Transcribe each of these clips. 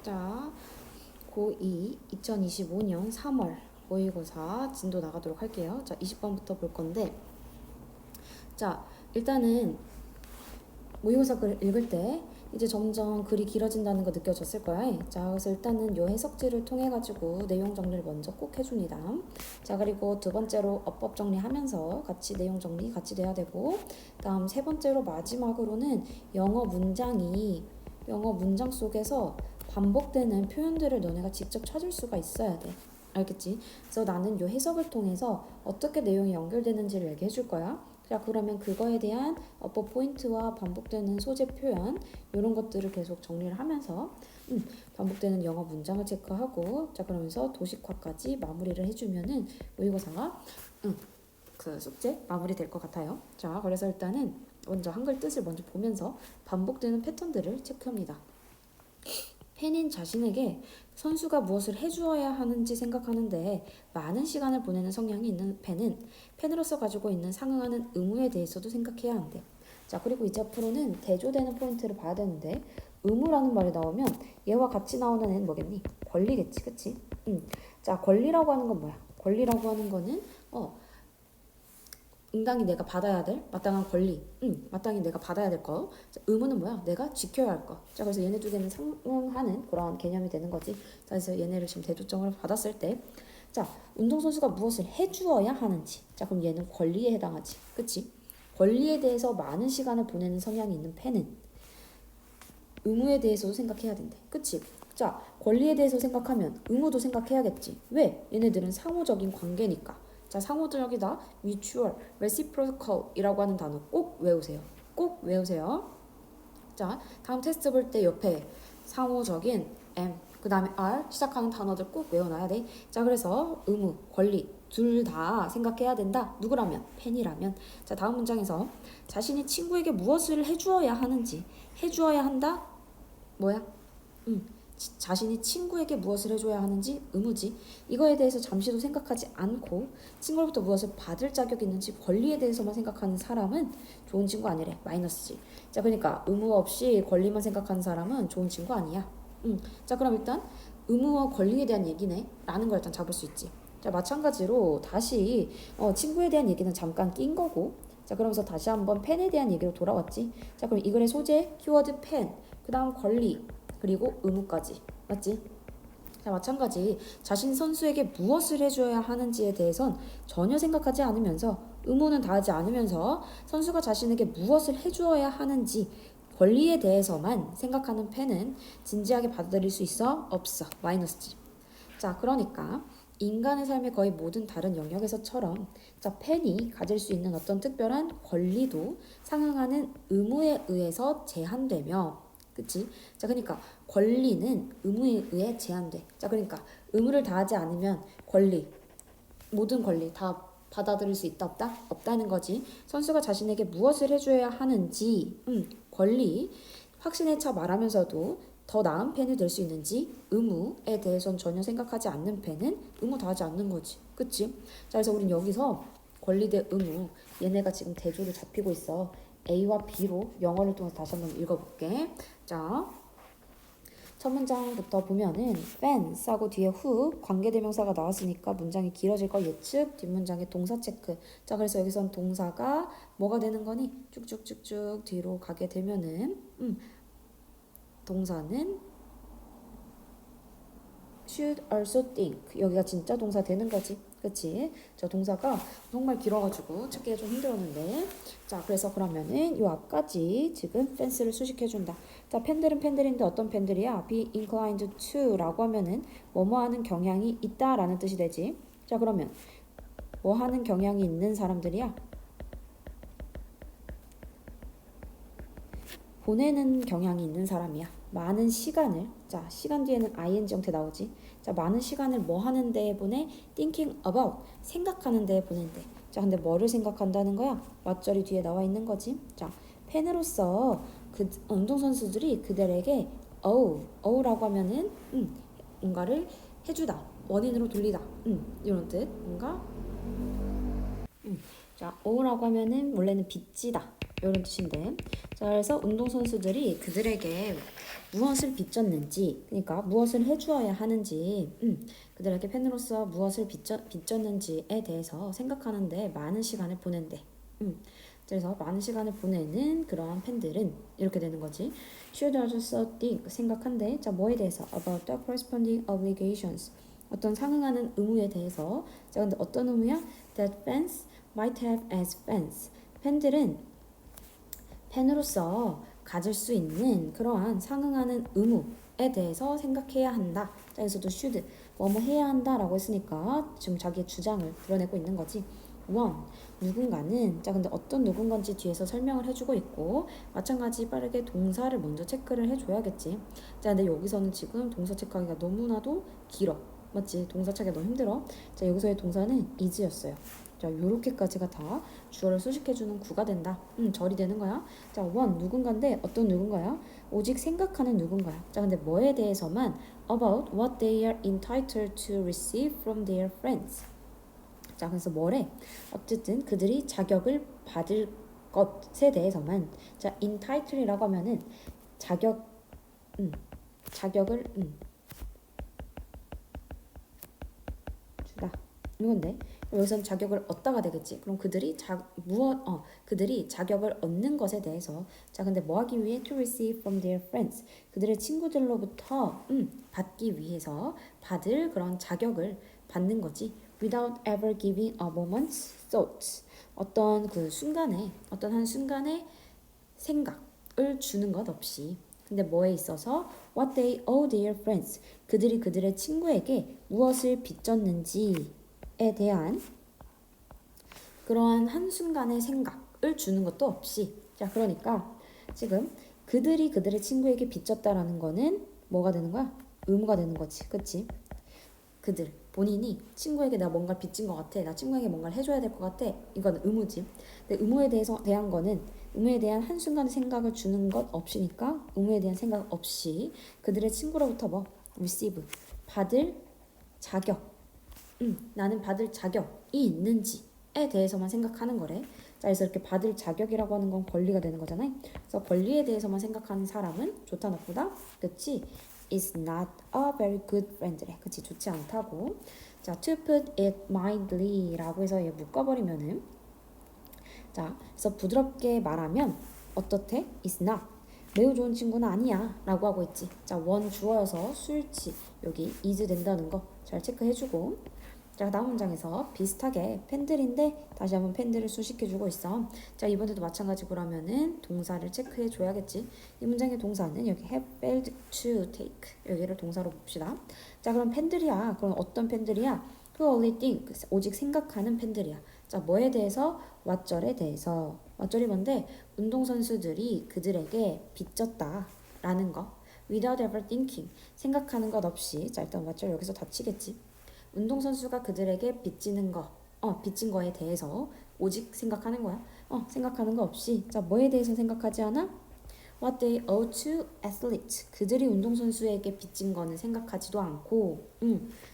자, 고2 2025년 3월 모의고사 진도 나가도록 할게요. 자, 20번부터 볼 건데, 자, 일단은 모의고사 글 읽을 때 이제 점점 글이 길어진다는 거 느껴졌을 거야. 자, 그래서 일단은 요 해석지를 통해 가지고 내용 정리를 먼저 꼭 해줍니다. 자, 그리고 두 번째로 어법 정리하면서 같이 내용 정리 같이 돼야 되고, 다음 세 번째로 마지막으로는 영어 문장 속에서 반복되는 표현들을 너네가 직접 찾을 수가 있어야 돼. 알겠지? 그래서 나는 요 해석을 통해서 어떻게 내용이 연결되는지를 얘기해 줄 거야. 자, 그러면 그거에 대한 어법 포인트와 반복되는 소재 표현 이런 것들을 계속 정리를 하면서 반복되는 영어 문장을 체크하고, 자, 그러면서 도식화까지 마무리를 해주면은 모의고사가 그 숙제 마무리될 것 같아요. 자, 그래서 일단은 먼저 한글 뜻을 먼저 보면서 반복되는 패턴들을 체크합니다. 팬인 자신에게 선수가 무엇을 해주어야 하는지 생각하는데 많은 시간을 보내는 성향이 있는 팬은 팬으로서 가지고 있는 상응하는 의무에 대해서도 생각해야 한대. 자, 그리고 이제 앞으로는 대조되는 포인트를 봐야 되는데, 의무라는 말이 나오면 얘와 같이 나오는 애는 뭐겠니? 권리겠지, 그치? 자, 권리라고 하는 건 뭐야? 권리라고 하는 거는 응당히 내가 받아야 될 마땅한 권리, 마땅히 내가 받아야 될 거. 자, 의무는 뭐야? 내가 지켜야 할 거. 자, 그래서 얘네 두 개는 상응하는 그런 개념이 되는 거지. 자, 그래서 얘네를 지금 대조점으로 받았을 때, 자, 운동선수가 무엇을 해주어야 하는지. 자, 그럼 얘는 권리에 해당하지, 그치? 권리에 대해서 많은 시간을 보내는 성향이 있는 팬은 의무에 대해서도 생각해야 된대, 그치? 자, 권리에 대해서 생각하면 의무도 생각해야겠지. 왜? 얘네들은 상호적인 관계니까. 자, 상호적이다, mutual, reciprocal 이라고 하는 단어 꼭 외우세요. 꼭 외우세요. 자, 다음 테스트 볼 때 옆에 상호적인 M, 그 다음에 R 시작하는 단어들 꼭 외워놔야 돼. 자, 그래서 의무, 권리 둘 다 생각해야 된다. 누구라면? 팬이라면. 자, 다음 문장에서 자신이 친구에게 무엇을 해주어야 하는지, 해주어야 한다? 뭐야? 자신이 친구에게 무엇을 해줘야 하는지 의무지. 이거에 대해서 잠시도 생각하지 않고 친구로부터 무엇을 받을 자격이 있는지 권리에 대해서만 생각하는 사람은 좋은 친구 아니래. 마이너스지. 자, 그러니까 의무 없이 권리만 생각하는 사람은 좋은 친구 아니야. 자, 그럼 일단 의무와 권리에 대한 얘기네 라는 걸 일단 잡을 수 있지. 자, 마찬가지로 다시 친구에 대한 얘기는 잠깐 낀 거고, 자, 그러면서 다시 한번 팬에 대한 얘기로 돌아왔지. 자, 그럼 이 글의 소재 키워드 팬, 그 다음 권리, 그리고 의무까지. 맞지? 자, 마찬가지 자신 선수에게 무엇을 해줘야 하는지에 대해선 전혀 생각하지 않으면서, 의무는 다하지 않으면서 선수가 자신에게 무엇을 해주어야 하는지 권리에 대해서만 생각하는 팬은 진지하게 받아들일 수 있어? 없어. 마이너스지. 자, 그러니까 인간의 삶의 거의 모든 다른 영역에서처럼, 자, 팬이 가질 수 있는 어떤 특별한 권리도 상응하는 의무에 의해서 제한되며, 그치? 자, 그러니까 권리는 의무에 의해 제한돼. 자, 그러니까 의무를 다하지 않으면 모든 권리 다 받아들일 수 있다, 없다? 없다는 거지. 선수가 자신에게 무엇을 해줘야 하는지, 권리, 확신에 차 말하면서도 더 나은 팬이 될 수 있는지 의무에 대해선 전혀 생각하지 않는 팬은 의무 다하지 않는 거지. 그치? 자, 그래서 우린 여기서 권리 대 의무, 얘네가 지금 대조로 잡히고 있어. A와 B로 영어를 통해서 다시 한번 읽어볼게. 자, 첫 문장부터 보면은 fans 하고 뒤에 who 관계대명사가 나왔으니까 문장이 길어질 거 예측, 뒷문장에 동사 체크. 자, 그래서 여기선 동사가 뭐가 되는 거니? 쭉쭉쭉쭉 뒤로 가게 되면은 동사는 should also think. 여기가 진짜 동사 되는 거지. 그치? 저 동사가 정말 길어가지고 찾기가 좀 힘들었는데. 자, 그래서 그러면은 요 앞까지 지금 팬스를 수식해준다. 자, 팬들은 팬들인데 어떤 팬들이야? be inclined to 라고 하면은 뭐뭐 하는 경향이 있다 라는 뜻이 되지. 자, 그러면 뭐 하는 경향이 있는 사람들이야? 보내는 경향이 있는 사람이야. 많은 시간을, 자, 시간 뒤에는 ing 형태 나오지. 자, 많은 시간을 뭐 하는 데에 보내? thinking about, 생각하는 데에 보낸대. 자, 근데 뭐를 생각한다는 거야? 맞절이 뒤에 나와 있는 거지. 자, 팬으로서 그 운동선수들이 그들에게 라고 하면은 뭔가를 해주다, 원인으로 돌리다, 이런 뜻. 뭔가 자, 라고 하면은 원래는 빚지다, 이런 뜻인데, 자 그래서 운동선수들이 그들에게 무엇을 빚졌는지, 그러니까 무엇을 해주어야 하는지, 그들에게 팬으로서 무엇을 빚졌는지에 대해서 생각하는데 많은 시간을 보낸대. 그래서 많은 시간을 보내는 그러한 팬들은 이렇게 되는 거지. Should also think, 생각한대. 자 뭐에 대해서? About the corresponding obligations, 어떤 상응하는 의무에 대해서. 자 근데 어떤 의무야? That fans might have as fans, 팬들은 팬으로서 가질 수 있는 그러한 상응하는 의무에 대해서 생각해야 한다. 자, 여기서도 should, 뭐뭐 해야 한다라고 했으니까 지금 자기의 주장을 드러내고 있는 거지. one, 누군가는, 자 근데 어떤 누군가인지 뒤에서 설명을 해주고 있고, 마찬가지 빠르게 동사를 먼저 체크를 해줘야겠지. 자 근데 여기서는 지금 동사 체크하기가 너무나도 길어. 맞지? 동사 찾기가 너무 힘들어. 자 여기서의 동사는 is였어요. 자 요렇게까지가 다 주어를 수식해주는 구가 된다. 절이 되는 거야. 자 one, 누군가인데 어떤 누군가야? 오직 생각하는 누군가야. 자 근데 뭐에 대해서만? About what they are entitled to receive from their friends. 자 그래서 뭐래? 어쨌든 그들이 자격을 받을 것에 대해서만. 자 entitle이라고 하면은 자격을 주다 이건데, 여기서는 자격을 얻다가 되겠지. 그럼 그들이 그들이 자격을 얻는 것에 대해서. 자 근데 뭐 하기 위해? To receive from their friends, 그들의 친구들로부터 받기 위해서 받을 그런 자격을 받는 거지. Without ever giving a moment's thought, 어떤 한 순간의 생각을 주는 것 없이. 근데 뭐에 있어서? What they owe their friends, 그들이 그들의 친구에게 무엇을 빚졌는지에 대한 그러한 한순간의 생각을 주는 것도 없이. 자 그러니까 지금 그들이 그들의 친구에게 빚졌다라는 거는 뭐가 되는 거야? 의무가 되는 거지. 그치? 그들 본인이 친구에게 나 뭔가 빚진 것 같아, 나 친구에게 뭔가를 해줘야 될 것 같아, 이건 의무지. 근데 의무에 대한 한순간의 생각을 주는 것 없이니까, 의무에 대한 생각 없이 그들의 친구로부터 뭐? receive, 받을 자격, 나는 받을 자격이 있는지에 대해서만 생각하는 거래. 자 그래서 이렇게 받을 자격이라고 하는 건 권리가 되는 거잖아요. 그래서 권리에 대해서만 생각하는 사람은 좋다 나쁘다? 그치? is not a very good friend래. 그치? 좋지 않다고. 자 to put it mildly 라고 해서 얘 묶어버리면은, 자 그래서 부드럽게 말하면 어떻대? is not, 매우 좋은 친구는 아니야 라고 하고 있지. 자 원 주어여서 수일치 여기 is 된다는 거 잘 체크해주고. 자 다음 문장에서 비슷하게 팬들인데 다시 한번 팬들을 수식해주고 있어. 자 이번에도 마찬가지. 그러면은 동사를 체크해줘야겠지. 이 문장의 동사는 여기 have failed to take, 여기를 동사로 봅시다. 자 그럼 팬들이야. 그럼 어떤 팬들이야? who only think, 오직 생각하는 팬들이야. 자 뭐에 대해서? 왓절에 대해서. 왓절이 뭔데? 운동선수들이 그들에게 빚졌다 라는 거. without ever thinking, 생각하는 것 없이. 자 일단 왓절 여기서 닫히겠지. 운동선수가 그들에게 빚진 거에 대해서 오직 생각하는 거야. 생각하는 거 없이. 자 뭐에 대해서 생각하지 않아? What they owe to athletes, 그들이 운동선수에게 빚진 거는 생각하지도 않고.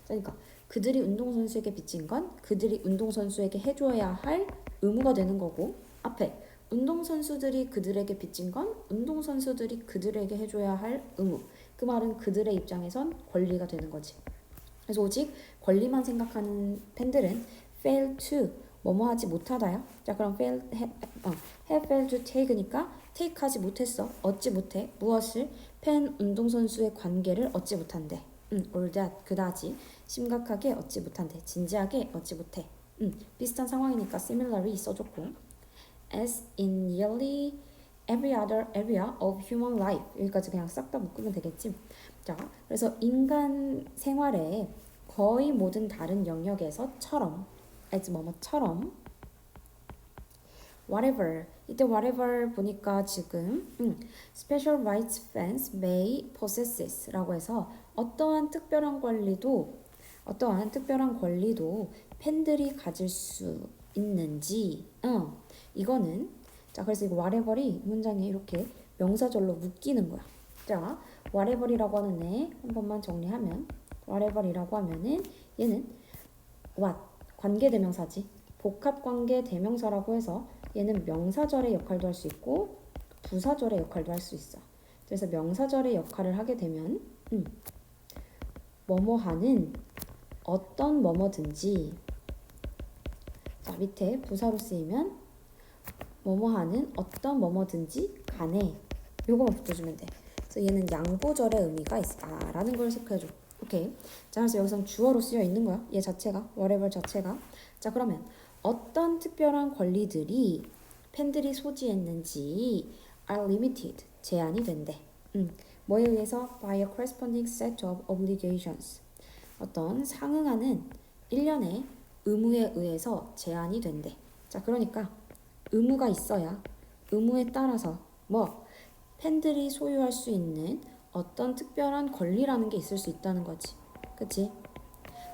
그러니까 그들이 운동선수에게 빚진 건 그들이 운동선수에게 해줘야 할 의무가 되는 거고, 앞에 운동선수들이 그들에게 빚진 건 운동선수들이 그들에게 해줘야 할 의무. 그 말은 그들의 입장에선 권리가 되는 거지. 그래서 오직 권리만 생각하는 팬들은 fail to, 뭐뭐 하지 못하다야. 자 그럼 have failed to take니까 take 하지 못했어. 얻지 못해. 무엇을? 팬 운동선수의 관계를 얻지 못한대. or that, 그다지 심각하게 얻지 못한대. 진지하게 얻지 못해. 비슷한 상황이니까 similarly 써줬고. as in nearly every other area of human life, 여기까지 그냥 싹 다 묶으면 되겠지. 자 그래서 인간 생활의 거의 모든 다른 영역에서처럼, as 뭐뭐처럼. whatever, 이때 whatever 보니까 지금 special rights fans may possess 라고 해서 어떠한 특별한 권리도 팬들이 가질 수 있는지. 이거는, 자 그래서 이거 whatever이 문장에 이렇게 명사절로 묶이는 거야. 자 whatever이라고 하는 애 한 번만 정리하면, whatever이라고 하면은 얘는 what, 관계대명사지. 복합관계대명사라고 해서 얘는 명사절의 역할도 할 수 있고 부사절의 역할도 할 수 있어. 그래서 명사절의 역할을 하게 되면 뭐뭐하는 어떤 뭐뭐든지, 자 밑에 부사로 쓰이면 뭐뭐하는 어떤 뭐뭐든지 간에 요거만 붙여주면 돼. 그래서 얘는 양보절의 의미가 있다라는 걸 체크해줘. 오케이. 자 그래서 여기서 주어로 쓰여 있는 거야. 얘 자체가 whatever 자체가. 자 그러면 어떤 특별한 권리들이 팬들이 소지했는지 are limited 제한이 된대. 뭐에 의해서 by a corresponding set of obligations 어떤 상응하는 일련의 의무에 의해서 제한이 된대. 자 그러니까 의무가 있어야 의무에 따라서 뭐 팬들이 소유할 수 있는 어떤 특별한 권리라는 게 있을 수 있다는 거지. 그치?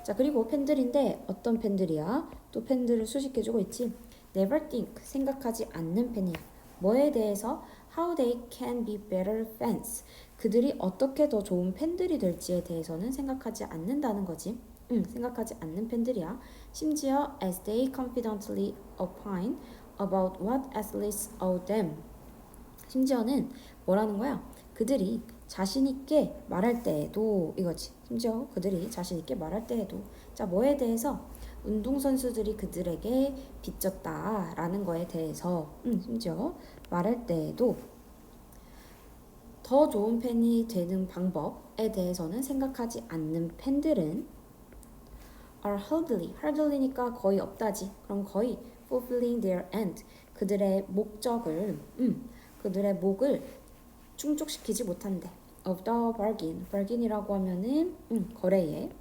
자 그리고 팬들인데 어떤 팬들이야? 또 팬들을 수식해주고 있지. Never think 생각하지 않는 팬이야. 뭐에 대해서? How they can be better fans 그들이 어떻게 더 좋은 팬들이 될지에 대해서는 생각하지 않는다는 거지. 생각하지 않는 팬들이야. 심지어 as they confidently opine about what athletes owe them 심지어는 뭐라는 거야? 그들이 자신 있게 말할 때에도 이거지. 심지어 그들이 자신 있게 말할 때에도 자 뭐에 대해서? 운동선수들이 그들에게 빚졌다라는 거에 대해서 심지어 말할 때에도 더 좋은 팬이 되는 방법에 대해서는 생각하지 않는 팬들은 are hardly니까 거의 없다지. 그럼 거의 fulfilling their end 그들의 목적을 그들의 목을 충족시키지 못한대. of the bargain이라고 하면은 거래에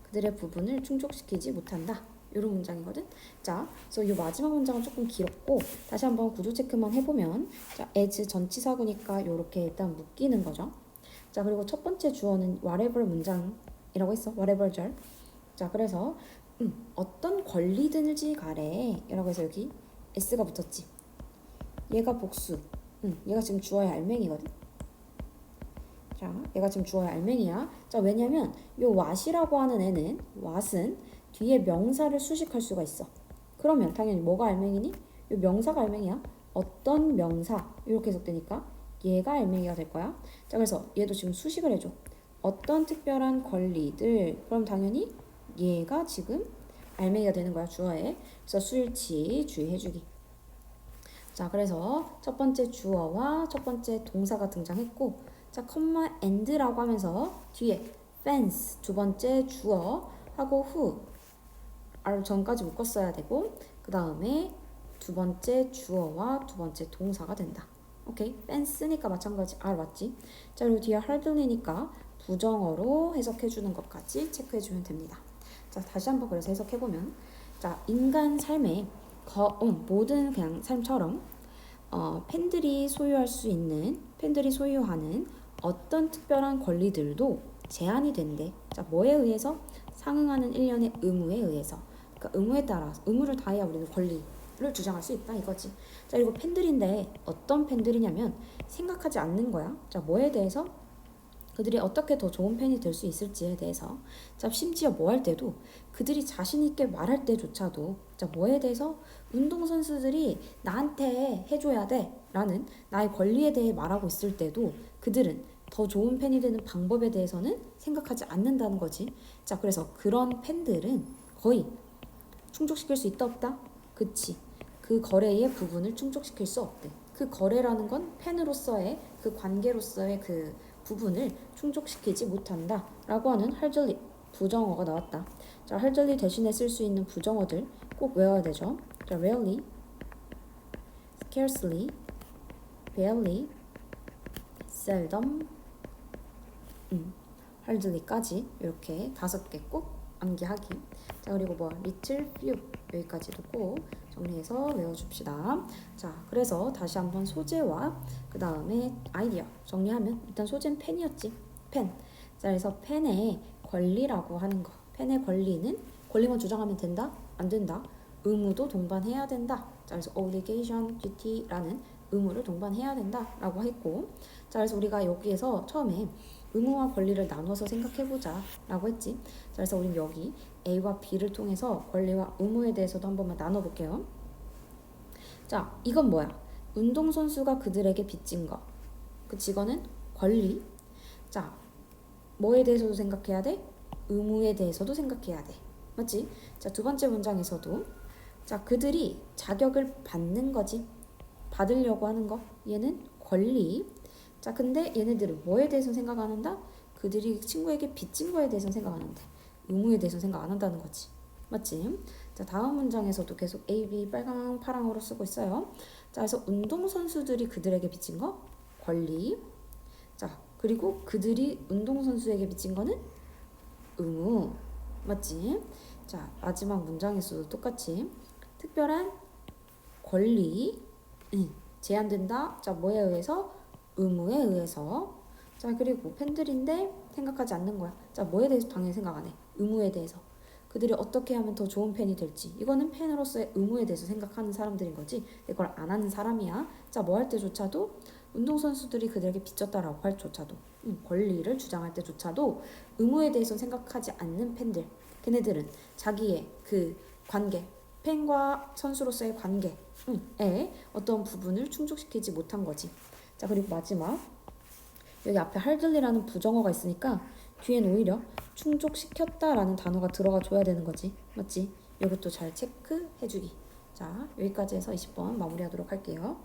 그들의 부분을 충족시키지 못한다. 이런 문장이거든. 자, 그래서 이 마지막 문장은 조금 길었고 다시 한번 구조 체크만 해보면 자, as 전치사구니까 이렇게 일단 묶이는 거죠. 자, 그리고 첫 번째 주어는 whatever 문장이라고 했어. whatever 절. 자, 그래서 어떤 권리든지 가래 라고 해서 여기 s가 붙었지. 얘가 복수. 얘가 지금 주어의 알맹이거든. 자, 얘가 지금 주어의 알맹이야. 자, 왜냐면 요 what이라고 하는 애는 what은 뒤에 명사를 수식할 수가 있어. 그러면 당연히 뭐가 알맹이니? 요 명사가 알맹이야. 어떤 명사 이렇게 해석되니까 얘가 알맹이가 될 거야. 자, 그래서 얘도 지금 수식을 해줘. 어떤 특별한 권리들. 그럼 당연히 얘가 지금 알맹이가 되는 거야 주어에. 그래서 수일치 주의해주기. 자, 그래서 첫 번째 주어와 첫 번째 동사가 등장했고, 자, 컴마 and라고 하면서 뒤에 fence 두 번째 주어 하고 who are 전까지 묶었어야 되고, 그 다음에 두 번째 주어와 두 번째 동사가 된다. 오케이, fence니까 마찬가지 are 맞지? 자, 그리고 뒤에 hardly니까 부정어로 해석해주는 것까지 체크해주면 됩니다. 자, 다시 한번 그래서 해석해보면, 자, 인간 삶에 모든 그냥 삶처럼 팬들이 소유하는 어떤 특별한 권리들도 제한이 된대. 자, 뭐에 의해서? 상응하는 일련의 의무에 의해서. 그러니까 의무에 따라 의무를 다해야 우리는 권리를 주장할 수 있다 이거지. 자, 그리고 팬들인데 어떤 팬들이냐면 생각하지 않는 거야. 자, 뭐에 대해서? 그들이 어떻게 더 좋은 팬이 될 수 있을지에 대해서. 자, 심지어 뭐 할 때도 그들이 자신 있게 말할 때조차도 자, 뭐에 대해서? 운동선수들이 나한테 해줘야 돼 라는 나의 권리에 대해 말하고 있을 때도 그들은 더 좋은 팬이 되는 방법에 대해서는 생각하지 않는다는 거지. 자, 그래서 그런 팬들은 거의 충족시킬 수 있다 없다? 그치. 그 거래의 부분을 충족시킬 수 없대. 그 거래라는 건 팬으로서의 그 관계로서의 그 부분을 충족시키지 못한다 라고 하는 hardly 부정어가 나왔다. 자, hardly 대신에 쓸 수 있는 부정어들 꼭 외워야 되죠. 자, rarely, scarcely, barely, seldom, hardly까지 이렇게 5개 꼭 암기하기. 자, 그리고 뭐 little, few 여기까지도 꼭 정리해서 외워줍시다. 자, 그래서 다시 한번 소재와 그 다음에 아이디어 정리하면 일단 소재는 펜이었지. 펜. 자, 그래서 펜의 권리라고 하는 거. 펜의 권리만 주장하면 된다? 안 된다? 의무도 동반해야 된다. 자, 그래서 obligation, duty라는 의무를 동반해야 된다라고 했고, 자, 그래서 우리가 여기에서 처음에 의무와 권리를 나눠서 생각해보자 라고 했지. 자, 그래서 우린 여기 A와 B를 통해서 권리와 의무에 대해서도 한 번만 나눠볼게요. 자, 이건 뭐야? 운동선수가 그들에게 빚진 거. 그치, 이거는 권리. 자, 뭐에 대해서도 생각해야 돼? 의무에 대해서도 생각해야 돼. 맞지? 자, 두 번째 문장에서도 자, 그들이 자격을 받는 거지. 받으려고 하는 거. 얘는 권리. 자, 근데 얘네들은 뭐에 대해서 생각 안 한다? 그들이 친구에게 빚진 거에 대해서 생각 안 한대. 의무에 대해서 생각 안 한다는 거지. 맞지? 자, 다음 문장에서도 계속 A, B 빨강, 파랑으로 쓰고 있어요. 자, 그래서 운동선수들이 그들에게 빚진 거 권리. 자, 그리고 그들이 운동선수에게 빚진 거는 의무. 맞지? 자, 마지막 문장에서도 똑같이 특별한 권리 제한된다. 자, 뭐에 의해서? 의무에 의해서. 자, 그리고 팬들인데 생각하지 않는 거야. 자, 뭐에 대해서 당연히 생각 안 해. 의무에 대해서. 그들이 어떻게 하면 더 좋은 팬이 될지. 이거는 팬으로서의 의무에 대해서 생각하는 사람들인 거지. 이걸 안 하는 사람이야. 자, 뭐 할 때조차도 운동선수들이 그들에게 빚졌다라고 할 조차도 권리를 주장할 때조차도 의무에 대해서 생각하지 않는 팬들. 걔네들은 자기의 그 관계, 팬과 선수로서의 관계에 어떤 부분을 충족시키지 못한 거지. 자, 그리고 마지막 여기 앞에 hardly라는 부정어가 있으니까 뒤엔 오히려 충족시켰다라는 단어가 들어가 줘야 되는 거지. 맞지? 이것도 잘 체크해주기. 자, 여기까지 해서 20번 마무리하도록 할게요.